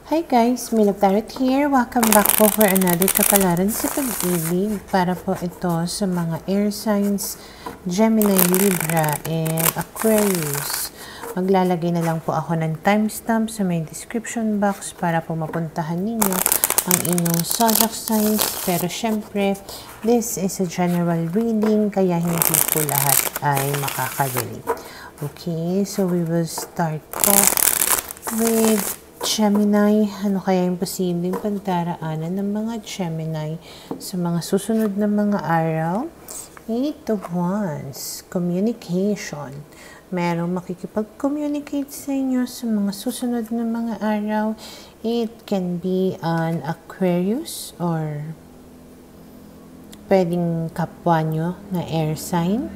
Hi guys, Milog Tarot here. Welcome back po for another kapalaran sa pag-ibig para po ito sa mga air signs, Gemini, Libra, and Aquarius. Maglalagay na lang po ako ng timestamp sa may description box para po mapuntahan ninyo ang inyong zodiac signs. Pero syempre, this is a general reading kaya hindi po lahat ay makaka-relate. Okay, so we will start po with Gemini. Ano kaya yung posibleng pagdaraanan ng mga Gemini sa mga susunod na mga araw? 8 of Wands, communication. Merong makikipag-communicate sa inyo sa mga susunod na mga araw. It can be an Aquarius or pwedeng kapwa nyo na air sign.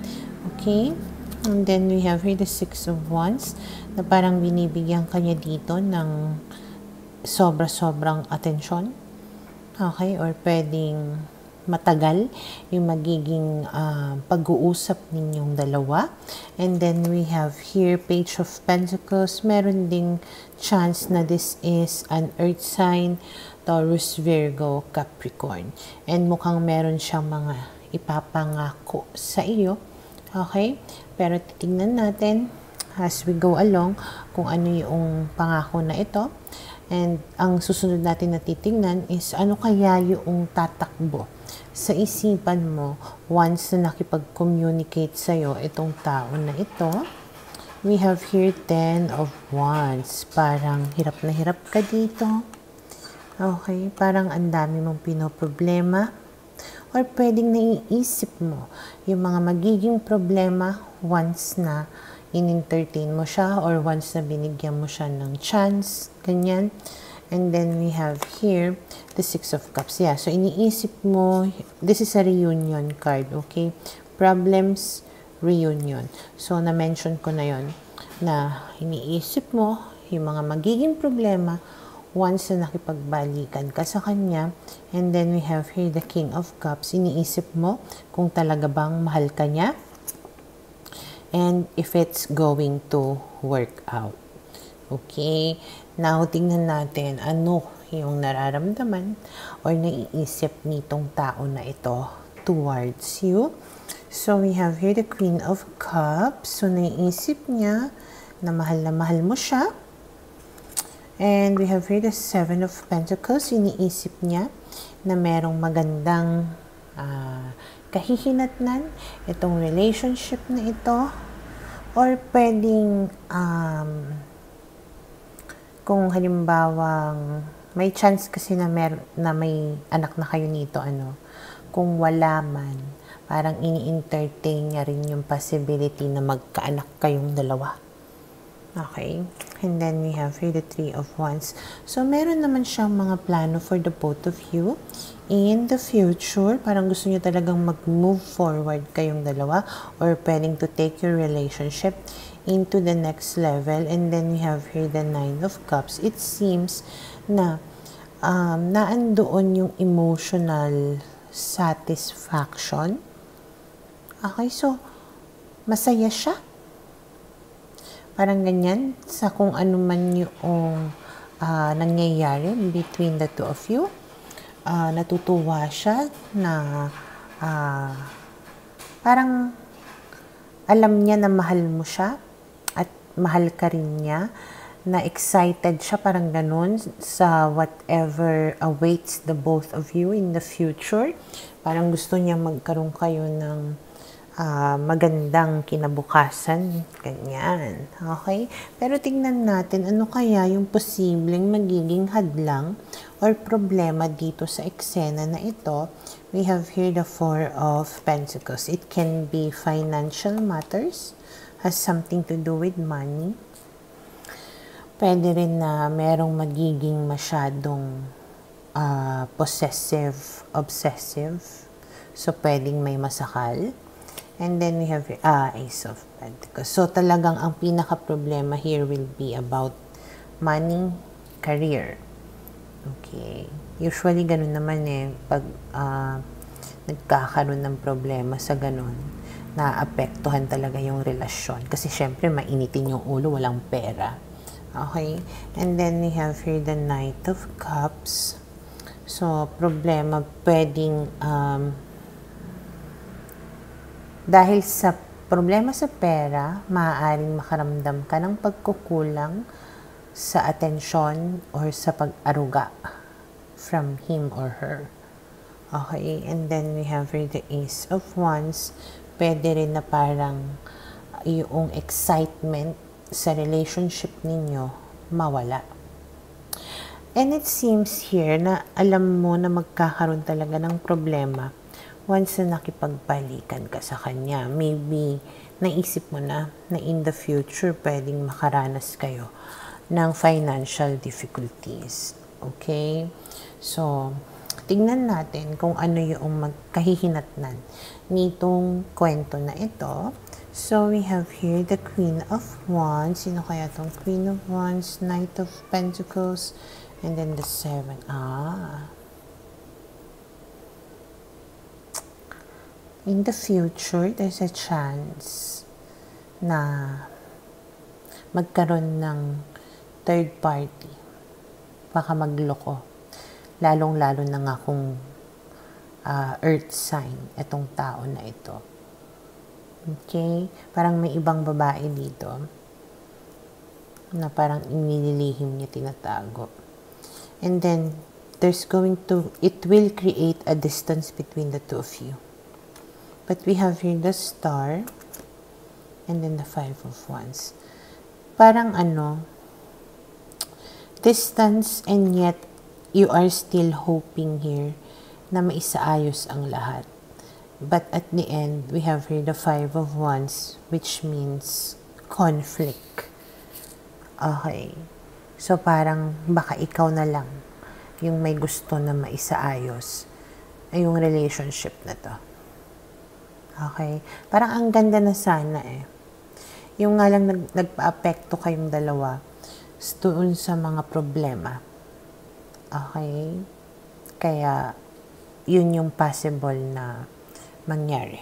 Okay? And then we have here the 6 of Wands na parang binibigyan kanya dito ng sobra-sobrang atensyon. Okay? Or pwedeng matagal yung magiging pag-uusap ninyong dalawa. And then we have here Page of Pentacles. Meron ding chance na this is an earth sign, Taurus, Virgo, Capricorn. And mukhang meron siyang mga ipapangako sa iyo. Okay? Pero titingnan natin as we go along kung ano yung pangako na ito. And ang susunod natin na titingnan is ano kaya yung tatakbo sa isipan mo once na nakipag-communicate sa'yo itong tao na ito. We have here 10 of Wands. Parang hirap na hirap ka dito. Okay? Parang ang dami mong pinoproblema. Or pwedeng naiisip mo yung mga magiging problema once na in-entertain mo siya or once na binigyan mo siya ng chance, ganyan. And then we have here the 6 of Cups. Yeah, so iniisip mo, this is a reunion card, okay? Problems, reunion. So na-mention ko na yon na iniisip mo yung mga magiging problema once na nakipagbalikan ka sa kanya. And then we have here the King of Cups. Iniisip mo kung talaga bang mahal ka niya and if it's going to work out. Okay? Now, tingnan natin ano yung nararamdaman or naiisip nitong tao na ito towards you. So, we have here the Queen of Cups. So, naiisip niya na mahal mo siya. And we have here the 7 of Pentacles. Iniisip niya na merong magandang kahihinatnan itong relationship na ito. Or pwedeng kung halimbawang may chance kasi na may anak na kayo nito, kung wala man, parang ini-entertain niya rin yung possibility na magkaanak kayong dalawa. Okay? And then we have here the 3 of Wands. So, meron naman siyang mga plano for the both of you in the future. Parang gusto niyo talagang mag-move forward kayong dalawa or pwedeng to take your relationship into the next level. And then we have here the 9 of Cups. It seems na naandoon yung emotional satisfaction. Okay, so masaya siya. Parang ganyan sa kung ano man yung nangyayari between the two of you. Natutuwa siya na parang alam niya na mahal mo siya at mahal ka rin niya. Na excited siya, parang ganun, sa whatever awaits the both of you in the future. Parang gusto niya magkaroon kayo ng magandang kinabukasan, ganyan. Okay? Pero tingnan natin ano kaya yung posibleng magiging hadlang or problema dito sa eksena na ito. We have here the 4 of Pentacles. It can be financial matters, has something to do with money. Pwede rin na merong magiging masyadong possessive, obsessive. So, pwedeng may masakal. And then we have Ace of Pentacles. So, talagang ang pinaka-problema here will be about money, career. Okay. Usually, ganun naman pag nagkakaroon ng problema sa ganun, naapektuhan talaga yung relasyon. Kasi, syempre, mainitin yung ulo, walang pera. Okay? And then we have here the Knight of Cups. So, problema, pwedeng, dahil sa problema sa pera, maaaring makaramdam ka ng pagkukulang sa atensyon or sa pag-aruga from him or her. Okay, and then we have here the Ace of Wands. Pwede rin na parang yung excitement sa relationship ninyo mawala. And it seems here na alam mo na magkakaroon talaga ng problema once na nakipagbalikan ka sa kanya. Maybe naisip mo na in the future pwedeng makaranas kayo ng financial difficulties. Okay? So, tingnan natin kung ano yung magkahihinatnan nitong kwento na ito. So, we have here the Queen of Wands. Sino kaya itong Queen of Wands? Knight of Pentacles. And then the 7. In the future, there's a chance na magkaroon ng third party. Baka magloko. Lalong-lalo na nga kung earth sign itong tao na ito. Okay? Parang may ibang babae dito na parang inililihim niya, tinatago. And then, it will create a distance between the two of you. But we have here the Star, and then the 5 of Wands. Parang distance, and yet, you are still hoping here na maisaayos ang lahat. But at the end, we have here the 5 of Wands, which means conflict. Okay. So, parang baka ikaw na lang yung may gusto na maisaayos ay yung relationship na to. Okay? Parang ang ganda na sana eh. Yung nga lang nagpa-apekto kayong dalawa doon sa mga problema. Okay? Kaya, yun yung possible na mangyari.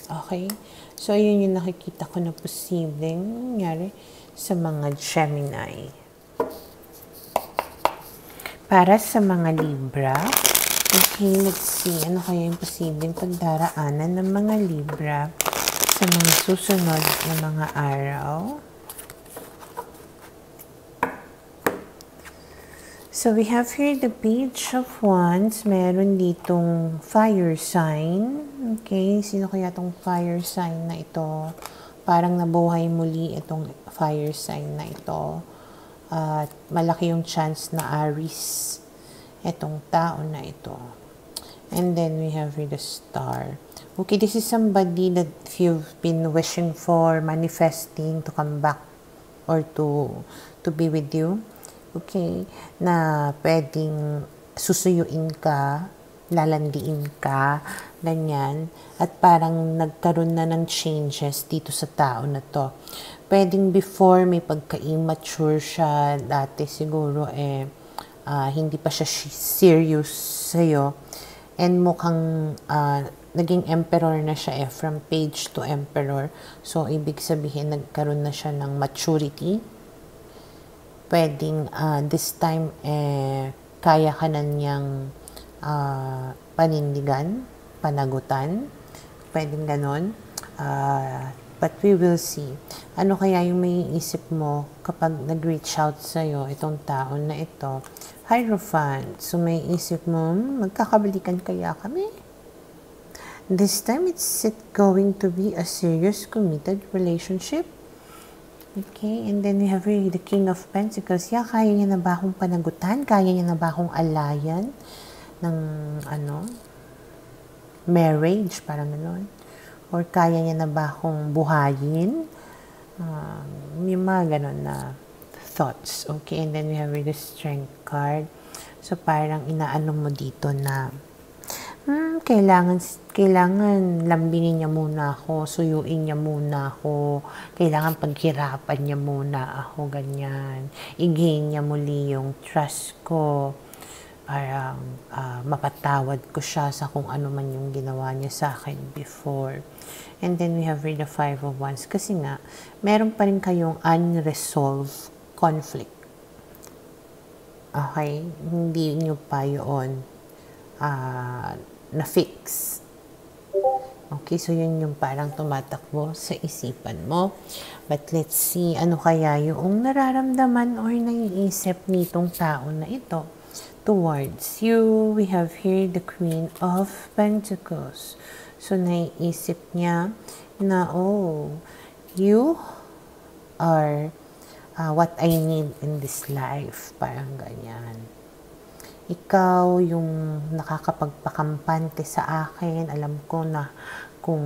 Okay? So, yun yung nakikita ko na posibleng mangyari sa mga Gemini. Para sa mga Libra, okay, let's see, ano kaya yung posibleng pagdaraanan ng mga Libra sa mga susunod na mga araw. So, we have here the Page of Wands. Meron ditong fire sign. Okay, sino kaya itong fire sign na ito? Parang nabuhay muli itong fire sign na ito. At malaki yung chance na Aries itong tao na ito. And then we have here the Star. Okay, this is somebody that you've been wishing for, manifesting to come back or to be with you. Okay, na pwedeng susuyuin ka, lalandiin ka, ganyan. At parang nagkaroon na ng changes dito sa tao na to. Pwedeng before may pagka-immature siya, dati siguro hindi pa siya serious sa'yo. And mukhang naging emperor na siya from page to emperor. So, ibig sabihin nagkaroon na siya ng maturity. Pwedeng this time kaya ka na niyang panindigan, panagutan. Pwedeng ganon. But we will see. Ano kaya yung may isip mo kapag nag-reach out sa'yo itong tao na ito? Hierophant. So may isip mo, magkakabalikan kaya kami? This time, it's going to be a serious, committed relationship. Okay, and then we have really the King of Pentacles. Yeah, kaya niya na ba akong panagutan? Kaya niya na ba akong alayan ng marriage? Parang gano'n. Or kaya niya na ba akong buhayin? Yung mga ganon na thoughts. Okay, and then we have the Strength card. So, parang inaano mo dito na kailangan lambingin niya muna ako, suyuin niya muna ako, kailangan paghirapan niya muna ako, ganyan. I-gain niya muli yung trust ko. Parang mapatawad ko siya sa kung ano man yung ginawa niya sa akin before. And then we have the 5 of Wands. Kasi nga, meron pa rin kayong unresolved conflict. Okay? Hindi nyo pa yun na-fix. Okay, so yun yung parang tumatakbo sa isipan mo. But let's see, ano kaya yung nararamdaman or naiisip nitong tao na ito towards you. We have here the Queen of Pentacles. So, naiisip niya na, oh, you are what I need in this life. Parang ganyan. Ikaw yung nakakapagpakampante sa akin. Alam ko na kung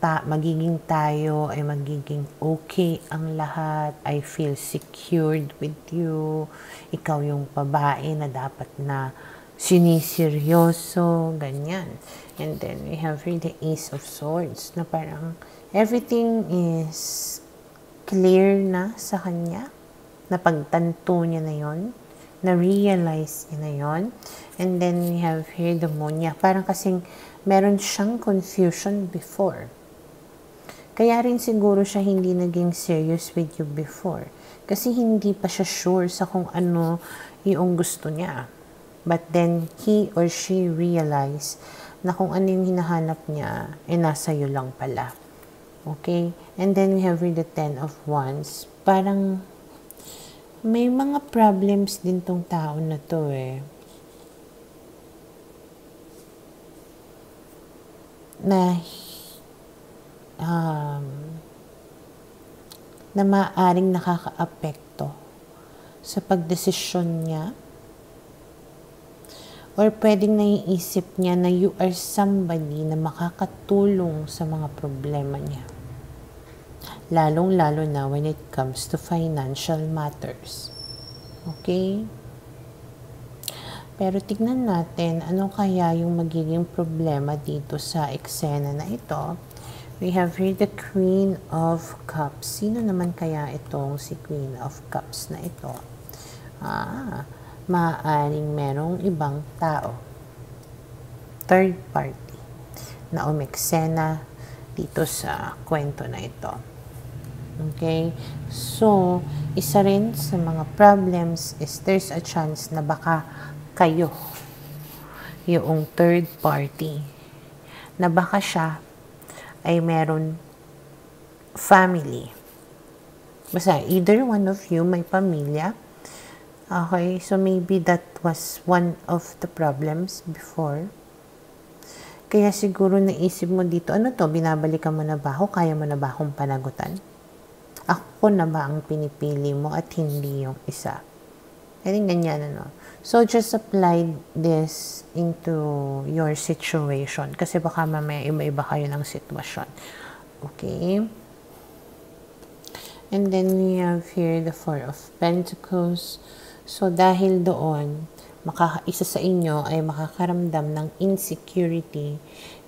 magiging tayo ay magiging okay ang lahat. I feel secured with you. Ikaw yung babae na dapat na siniseryoso, ganyan. And then we have here the Ace of Swords na parang everything is clear na sa kanya. Napagtanto niya na yon, na-realize niya na yon. And then we have here the Moon niya. Parang kasing meron siyang confusion before. Kaya rin siguro siya hindi naging serious with you before. Kasi hindi pa siya sure sa kung ano yung gusto niya. But then he or she realized na kung ano yung hinahanap niya, nasa iyo lang pala. Okay? And then we have here the Ten of Wands. Parang may mga problems din tong tao na to eh. Na maaaring nakakaapekto sa pagdesisyon niya. Or pwedeng naiisip niya na you are somebody na makakatulong sa mga problema niya. Lalong-lalo na when it comes to financial matters. Okay? Pero tignan natin ano kaya yung magiging problema dito sa eksena na ito. We have here the Queen of Cups. Sino naman kaya itong si Queen of Cups na ito? Maaaring merong ibang tao. Third party na umeksena dito sa kwento na ito. Okay? So, isa rin sa mga problems is there's a chance na baka kayo, yung third party, na baka siya ay meron family. Basta, either one of you may pamilya. Okay? So, maybe that was one of the problems before. Kaya siguro naisip mo dito, ano to, binabalikan mo na ba ako? Kaya mo na ba akong panagutan? Ako na ba ang pinipili mo at hindi yung isa? I think ganyan, ano. So, just apply this into your situation. Kasi baka mamaya iba-iba kayo ng sitwasyon. Okay? And then we have here the Four of Pentacles. So, dahil doon, isa sa inyo ay makakaramdam ng insecurity.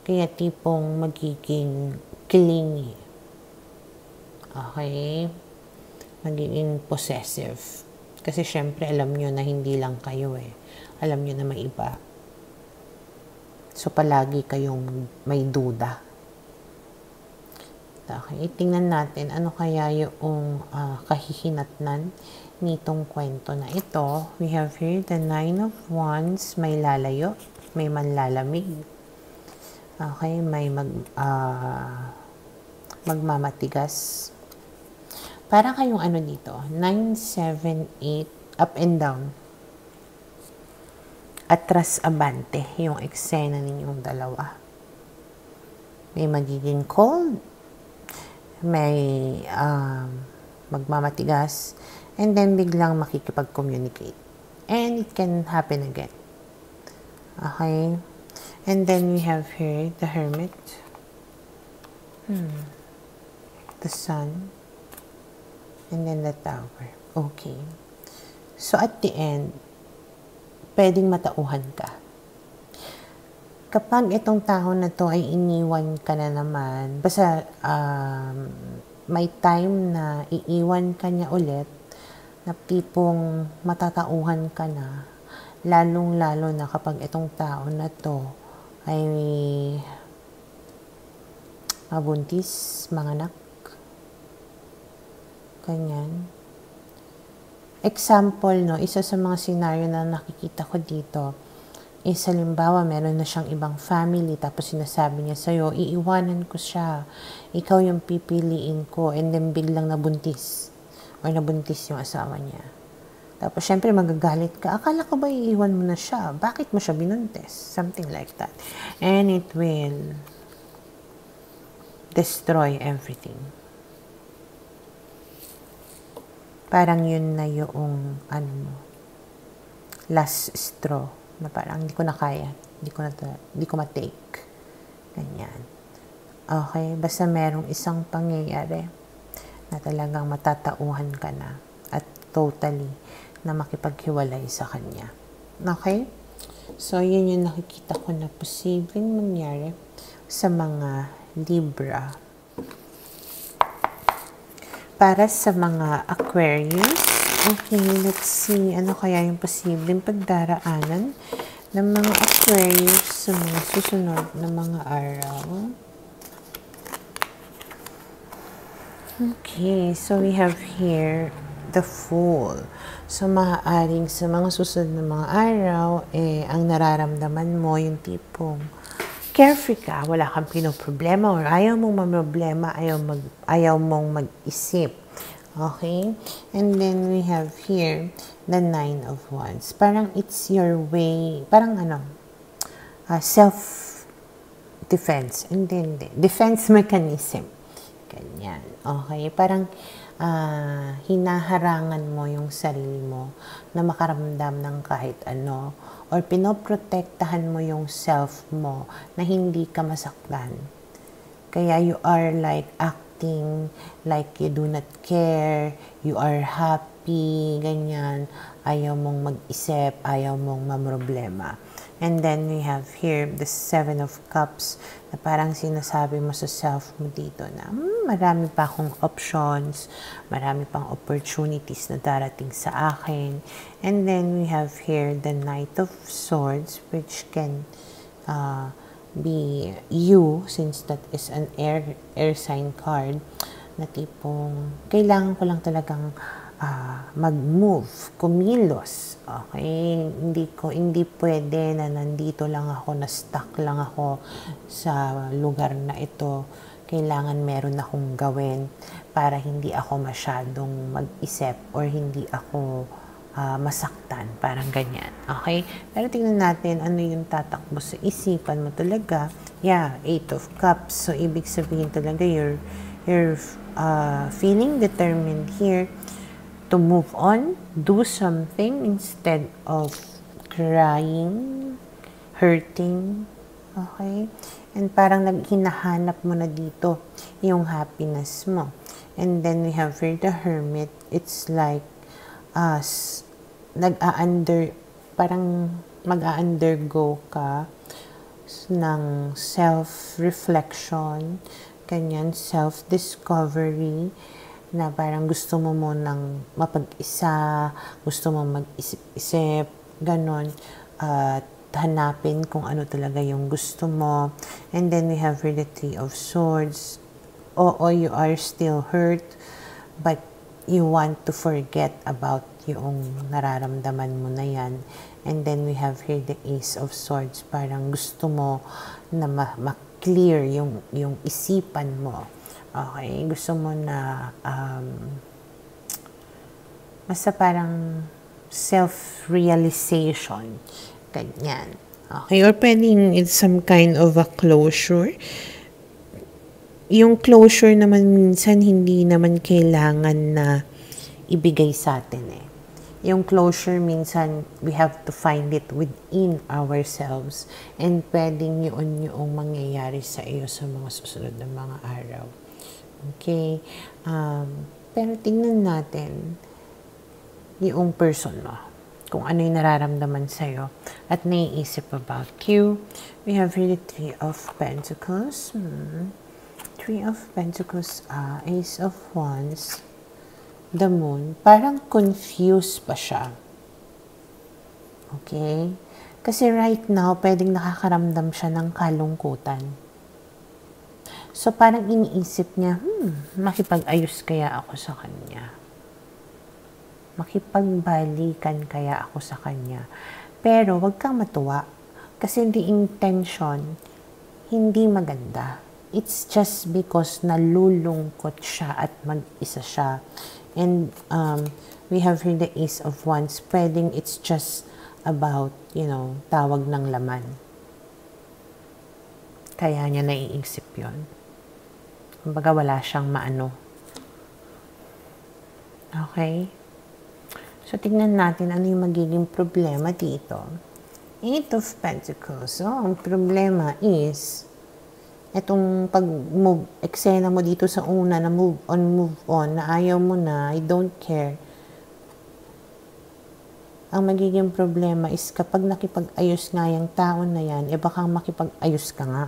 Kaya tipong magiging clingy. Okay? Magiging possessive. Kasi syempre alam nyo na hindi lang kayo eh. Alam nyo na may iba. So palagi kayong may duda. Okay, tingnan natin ano kaya yung kahihinatnan nitong kwento na ito. We have here the Nine of Wands. May lalayo, may manlalamig. Okay, may magmamatigas. Para kayong ano dito, 9, 7, 8, up and down. Atras abante, yung eksena ninyong dalawa. May magiging cold, may magmamatigas, and then biglang makikipag-communicate. And it can happen again. Okay? And then we have here the Hermit. The Sun. And then the Tower. Okay. So, at the end, pwedeng matauhan ka. Kapag itong tao na to ay iniwan ka na naman, basta may time na iiwan ka niya ulit, na tipong matatauhan ka na, lalong-lalo na kapag itong tao na to ay mabuntis, manganak, ganyan. example, no, isa sa mga scenario na nakikita ko dito, is halimbawa, meron na siyang ibang family, tapos sinasabi niya sa'yo, iiwanan ko siya, ikaw yung pipiliin ko, and then biglang nabuntis, or nabuntis yung asawa niya. Tapos, syempre, magagalit ka, akala ko ba iiwan mo na siya? Bakit mo siya binuntis? Something like that. And it will destroy everything. Parang yun na yung, last straw, na parang hindi ko na kaya, hindi ko ma-take. Ganyan. Okay, basta merong isang pangyayari na talagang matatauhan ka na at totally na makipaghiwalay sa kanya. Okay? So, yun yung nakikita ko na posibleng mangyari sa mga Libra. Para sa mga Aquarius, okay, let's see, ano kaya yung posibleng pagdaraanan ng mga Aquarius sa mga susunod na mga araw. Okay, so we have here the Fool. So, maaaring sa mga susunod na mga araw, ang nararamdaman mo yung tipong carefree ka, wala kang pinoproblema or ayaw mong mamroblema, ayaw mong mag-isip. Okay? And then we have here the 9 of Wands. Parang it's your way, parang self-defense. Hindi. Defense mechanism. Ganyan. Okay? Parang hinaharangan mo yung sarili mo na makaramdam ng kahit ano or pinoprotektahan mo yung self mo na hindi ka masaktan. Kaya you are like acting like you do not care, you are happy, ganyan, ayaw mong mag-isip, ayaw mong mamroblema. And then we have here the 7 of Cups na parang sinasabi mo sa self mo dito na marami pa akong options, marami pang opportunities na darating sa akin. And then we have here the Knight of Swords, which can be you, since that is an air sign card, na tipong kailangan ko lang talagang mag-move, kumilos. Okay? Hindi pwede na nandito lang ako, na-stuck lang ako sa lugar na ito. Kailangan meron akong gawin para hindi ako masyadong mag-isip or hindi ako masaktan. Parang ganyan. Okay? Pero tingnan natin ano yung tatakbo sa isipan mo talaga. Yeah, 8 of Cups. So, ibig sabihin talaga you're feeling determined here to move on, do something instead of crying, hurting, okay? And parang hinahanap mo na dito yung happiness mo. And then we have here the Hermit. It's like parang mag-undergo ka ng self-reflection, ganyan, self-discovery, na parang gusto mo munang mapag-isa, gusto mo mag-isip-isip, ganon, at hanapin kung ano talaga yung gusto mo. And then we have here the 3 of Swords. Oo, you are still hurt, but you want to forget about yung nararamdaman mo na yan. And then we have here the Ace of Swords. Parang gusto mo na ma-clear yung isipan mo. Okay, gusto mo na basta parang self-realization. Ganyan. Okay, or pwedeng it's some kind of a closure. Yung closure naman minsan hindi naman kailangan na ibigay sa atin eh. Yung closure minsan we have to find it within ourselves, and pwedeng yun yung mangyayari sa iyo sa mga susunod na mga araw. Okay? Pero tingnan natin yung person mo. Kung ano yung nararamdaman sa'yo at naiisip about you. We have really 3 of Pentacles. 3 of Pentacles, Ace of Wands, the Moon. Parang confused pa siya. Okay? Kasi right now, pwedeng nakakaramdam siya ng kalungkutan. So, parang iniisip niya, makipag-ayos kaya ako sa kanya. Makipagbalikan kaya ako sa kanya. Pero wag kang matuwa kasi the intention hindi maganda. It's just because nalulungkot siya at mag-isa siya. And we have here the Ace of Wands. Pwedeng it's just about, tawag ng laman. Kaya niya naiisip yun. Kumbaga wala siyang maano. Okay? So, tignan natin ano yung magiging problema dito. Eight of Pentacles. So, ang problema is, etong pag-move, eksena mo dito sa una na move on, na ayaw mo na, I don't care. Ang magiging problema is kapag nakipag-ayos nga yung taon na yan, baka makipag-ayos ka nga.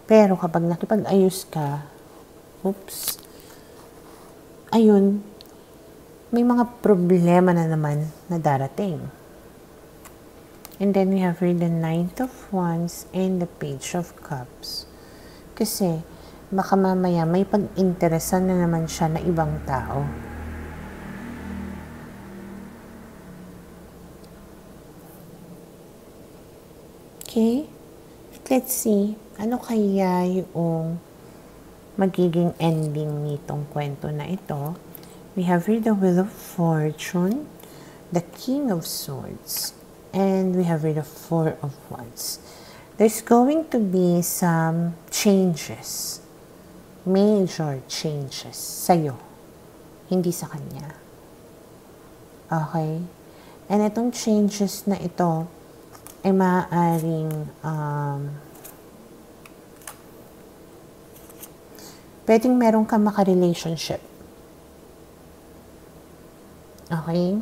Pero kapag nakipag-ayos ka, ayun, may mga problema na naman na darating. And then we have here the Knight of Wands and the Page of Cups. Kasi, baka mamaya may pag-interesan na naman siya na ibang tao. Okay? Let's see, ano kaya yung magiging ending nitong kwento na ito? We have here the Wheel of Fortune, the King of Swords, and we have here the Four of Wands. There's going to be some changes, major changes sa'yo, hindi sa kanya. Okay? And itong changes na ito ay maaaring pwedeng meron ka maka-relationship. Okay?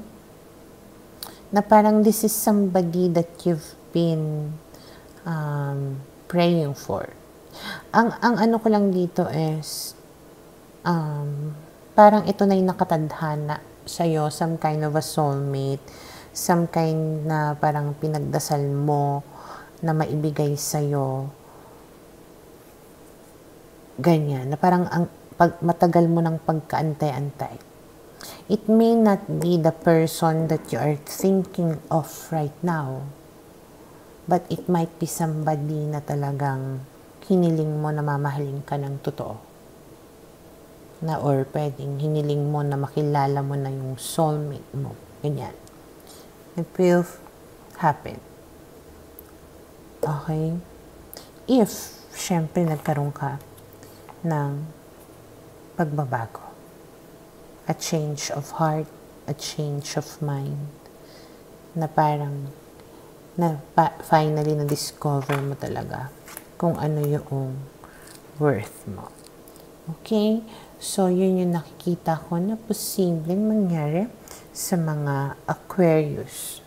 Na parang this is somebody that you've been praying for. Ang ano ko lang dito is parang ito na yung nakatadhana sa'yo, some kind of a soulmate, some kind na parang pinagdasal mo na maibigay sa'yo. Ganyan, na parang matagal mo ng pagkaantay-antay. It may not be the person that you are thinking of right now, but it might be somebody na talagang hiniling mo na mamahalin ka ng totoo. Na or pwedeng hiniling mo na makilala mo na yung soulmate mo. Ganyan. It will happen. Okay? If, syempre, nagkaroon ka ng pagbabago. A change of heart, a change of mind, na parang, finally, na-discover mo talaga kung ano yung worth mo. Okay? So, yun yung nakikita ko na posibleng mangyari sa mga Aquarius.